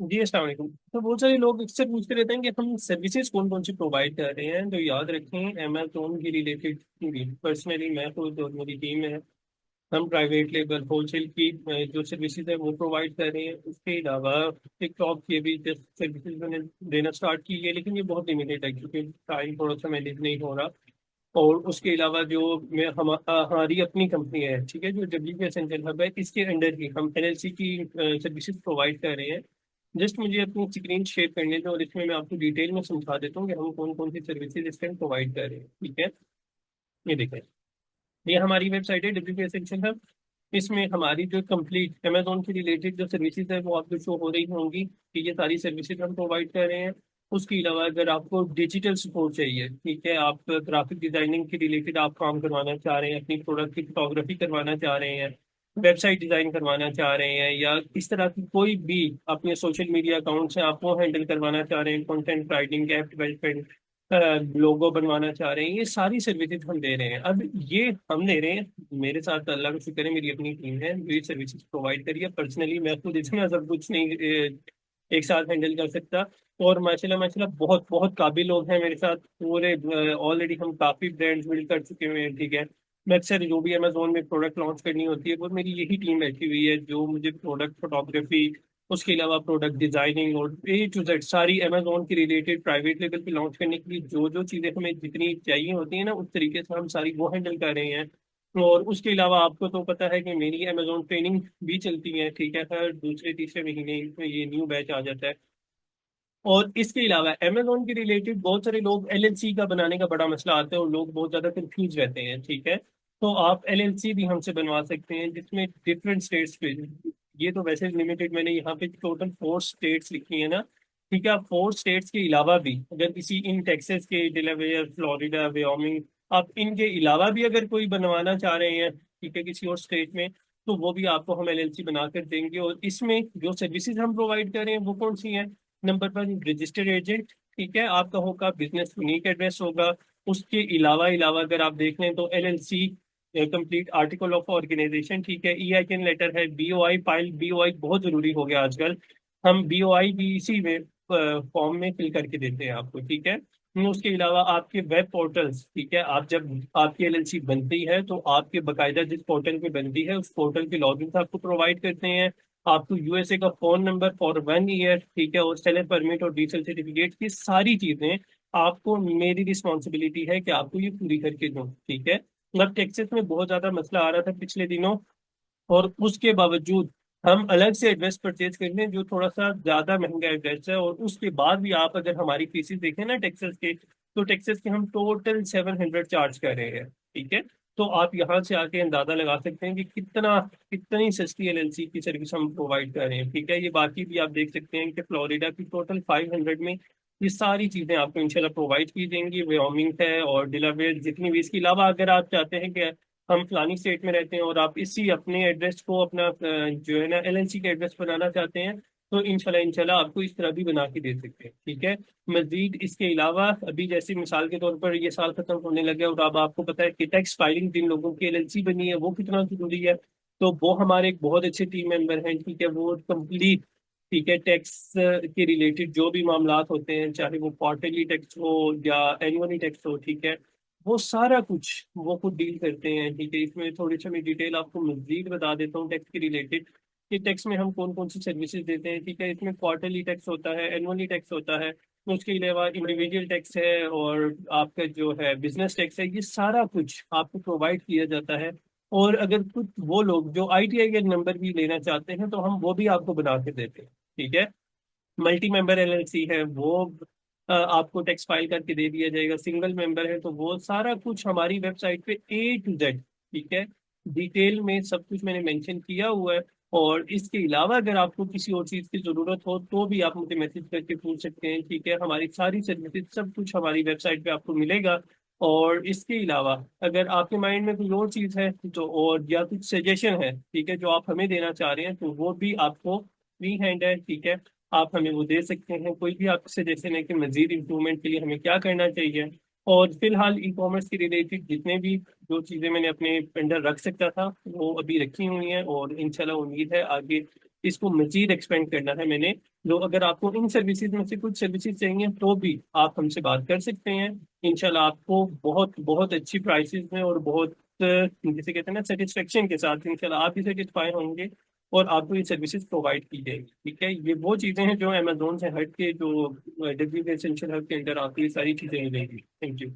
जी अस्सलाम वालेकुम। तो बहुत सारे लोग अक्सर पूछते रहते हैं कि हम सर्विसेज कौन कौन सी प्रोवाइड कर रहे हैं। तो याद रखें, अमेजोन की रिलेटेड पर्सनली मैं खुद और मेरी टीम है, हम प्राइवेट लेबल होलसेल की जो सर्विसेज है वो प्रोवाइड कर रहे हैं। उसके अलावा टिकटॉक की भी जस्ट सर्विसेज मैंने देना स्टार्ट की है, लेकिन ये बहुत लिमिटेड है क्योंकि टाइम थोड़ा सा मैनेज नहीं हो रहा। और उसके अलावा जो हमारी अपनी कंपनी है, ठीक है, जो डब्ल्यू पी एसेंशियल हब है, इसके अंडर ही हम एलएलसी की सर्विसेज प्रोवाइड कर रहे हैं। जस्ट मुझे अपनी स्क्रीन शेयर करने दो और इसमें मैं आपको डिटेल में समझा देता हूँ कि हम कौन कौन सी सर्विसेज इस टाइम प्रोवाइड कर रहे हैं। ठीक है, ये देखें, ये हमारी वेबसाइट है डब्ल्यू पी एसेंशियल हब। इसमें हमारी जो कंप्लीट अमेजोन की रिलेटेड जो सर्विसेज है वो आपको शो हो रही होंगी कि ये सारी सर्विसेज हम प्रोवाइड कर रहे हैं। उसके अलावा अगर आपको डिजिटल सपोर्ट चाहिए, ठीक है, आप ग्राफिक डिजाइनिंग के रिलेटेड आप काम करवाना चाह रहे हैं, अपनी प्रोडक्ट की फोटोग्राफी करवाना चाह रहे हैं, वेबसाइट डिजाइन करवाना चाह रहे हैं, या इस तरह की कोई भी अपने सोशल मीडिया अकाउंट्स हैं आप वो हैंडल करवाना चाह रहे हैं, कंटेंट राइटिंग, ऐप डेवलपमेंट, लोगो बनवाना चाह रहे हैं, ये सारी सर्विसेज हम दे रहे हैं। अब ये हम दे रहे हैं, मेरे साथ अल्लाह का शुक्र है मेरी अपनी टीम है जो ये सर्विसेज प्रोवाइड करी है। पर्सनली मैं खुद इतना सब कुछ नहीं एक साथ हैंडल कर सकता। और माशाल्लाह माशाल्लाह बहुत बहुत काबिल लोग हैं मेरे साथ पूरे। ऑलरेडी हम काफी ब्रांड्स बिल्ड कर चुके हैं, ठीक है। मैं अक्सर जो भी अमेजोन में प्रोडक्ट लॉन्च करनी होती है वो मेरी यही टीम बैठी हुई है जो मुझे प्रोडक्ट फोटोग्राफी, उसके अलावा प्रोडक्ट डिजाइनिंग और ए टू जेड सारी अमेजोन की रिलेटेड प्राइवेट लेवल पे लॉन्च करने के लिए जो जो चीजें हमें जितनी चाहिए होती है ना, उस तरीके से हम सारी वो हैंडल कर रहे हैं। और उसके अलावा आपको तो पता है कि मेरी अमेजोन ट्रेनिंग भी चलती है, ठीक है, हर दूसरे तीसरे महीने में ये न्यू बैच आ जाता है। और इसके अलावा अमेजोन के रिलेटेड बहुत सारे लोग एलएलसी का बनाने का बड़ा मसला आता है और लोग बहुत ज्यादा कंफ्यूज रहते हैं, ठीक है। तो आप एलएलसी भी हमसे बनवा सकते हैं जिसमें डिफरेंट स्टेट्स पे, ये तो वैसे लिमिटेड, मैंने यहाँ पे टोटल 4 स्टेट्स लिखी है ना, ठीक है। आप 4 स्टेट्स के अलावा भी अगर किसी इन टेक्सास के, डिलावेयर, फ्लोरिडा, व्योमिंग, आप इनके अलावा भी अगर कोई बनवाना चाह रहे हैं, ठीक है, किसी और स्टेट में, तो वो भी आपको हम एलएलसी बना कर देंगे। और इसमें जो सर्विसेज हम प्रोवाइड कर रहे हैं वो कौन सी हैं? नंबर 1 रजिस्टर्ड एजेंट, ठीक है, आपका होगा बिजनेस यूनिक एड्रेस होगा। उसके अलावा अलावा अगर आप देख लें तो LLC complete article of organization, ठीक है, ईआईएन लेटर है, बीओआई फाइल, बीओआई बहुत जरूरी हो गया आजकल। हम बीओआई भी इसी में फॉर्म में फिल करके देते हैं आपको, ठीक है। उसके अलावा आपके वेब पोर्टल्स, ठीक है, आप जब आपकी एलएलसी बनती है तो आपके बकायदा जिस पोर्टल पे बनती है उस पोर्टल के लॉगिन आपको प्रोवाइड करते हैं। आपको यूएसए का फोन नंबर फॉर 1 ईयर, ठीक है, और सेलर परमिट और डीएसएल सर्टिफिकेट की सारी चीजें आपको, मेरी रिस्पॉन्सिबिलिटी है कि आपको ये पूरी करके दूं, ठीक है। अब टेक्सास में बहुत ज्यादा मसला आ रहा था पिछले दिनों, और उसके बावजूद हम अलग से एड्रेस परचेज कर लें जो थोड़ा सा ज्यादा महंगा एड्रेस है, और उसके बाद भी आप अगर हमारी फीसेस देखें ना टेक्सास के, तो टेक्सास के हम टोटल 700 चार्ज कर रहे हैं, ठीक है। तो आप यहाँ से आके अंदाजा लगा सकते हैं कि कितना, कितनी सस्ती एलएलसी की सर्विस हम प्रोवाइड कर रहे हैं, ठीक है। ये बाकी भी आप देख सकते हैं कि फ्लोरिडा की टोटल 500 में ये सारी चीजें आपको इंशाल्लाह प्रोवाइड की जाएंगी। व्योमिंग है और डिलावेयर जितनी भी, इसके अलावा अगर आप चाहते हैं कि हम फलानी स्टेट में रहते हैं और आप इसी अपने एड्रेस को अपना जो है ना एलएलसी का एड्रेस बनाना चाहते हैं, तो इंशाल्लाह इंशाल्लाह आपको इस तरह भी बना के दे सकते हैं, ठीक है। मजीद इसके अलावा अभी जैसे मिसाल के तौर पर ये साल खत्म होने लगे और अब आपको पता है कि टैक्स फाइलिंग जिन लोगों की एलएलसी बनी है वो कितना जरूरी है। तो वो हमारे एक बहुत अच्छे टीम मेंबर हैं, ठीक है, वो कंप्लीट, ठीक है, टैक्स के रिलेटेड जो भी मामलात होते हैं, चाहे वो क्वार्टरली टैक्स हो या एनुअली टैक्स हो, ठीक है, वो सारा कुछ वो खुद डील करते हैं, ठीक है। इसमें थोड़ी सी मैं डिटेल आपको मजीद बता देता हूँ टैक्स के रिलेटेड कि टैक्स में हम कौन कौन सी सर्विसेज देते हैं, ठीक है। इसमें क्वार्टरली टैक्स होता है, एनुअली टैक्स होता है, उसके अलावा इंडिविजुअल टैक्स है, और आपका जो है बिजनेस टैक्स है, ये सारा कुछ आपको प्रोवाइड किया जाता है। और अगर कुछ वो लोग जो आईटीआई का नंबर भी लेना चाहते हैं तो हम वो भी आपको बना के देते हैं, ठीक है। मल्टी मेंबर एलएलसी है वो आपको टैक्स फाइल करके दे दिया जाएगा। सिंगल मेंबर है तो वो सारा कुछ हमारी वेबसाइट पे ए टू जेड, ठीक है, डिटेल में सब कुछ मैंने मेंशन किया हुआ है। और इसके अलावा अगर आपको किसी और चीज़ की ज़रूरत हो तो भी आप मुझे मैसेज करके पूछ सकते हैं, ठीक है। हमारी सारी सर्विसेज सब कुछ हमारी वेबसाइट पे आपको मिलेगा। और इसके अलावा अगर आपके माइंड में कोई और चीज़ है तो, और या कुछ सजेशन है, ठीक है, जो आप हमें देना चाह रहे हैं, तो वो भी आपको फ्री हैंड है, ठीक है, आप हमें वो दे सकते हैं। कोई भी आपसे सजेशन है कि मजीद इम्प्रूवमेंट के लिए हमें क्या करना चाहिए। और फिलहाल ई कॉमर्स के रिलेटेड जितने भी जो चीज़ें मैंने अपने अंडर रख सकता था वो अभी रखी हुई हैं, और इंशाल्लाह उम्मीद है आगे इसको मजीद एक्सपेंड करना है मैंने। तो अगर आपको इन सर्विसेज में से कुछ सर्विसेज चाहिए तो भी आप हमसे बात कर सकते हैं। इंशाल्लाह आपको बहुत बहुत अच्छी प्राइसेस में और बहुत जिसे कहते हैं ना सेटिस्फेक्शन के साथ इंशाल्लाह आप भी सेटिस्फाई होंगे और आपको ये सर्विसेज प्रोवाइड की जाएगी। ठीक है, ये वो चीज़ें हैं जो अमेजोन से हट के जो WP एसेंशियल हब के अंदर आपको ये सारी चीज़ें मिलेंगी। Thank you.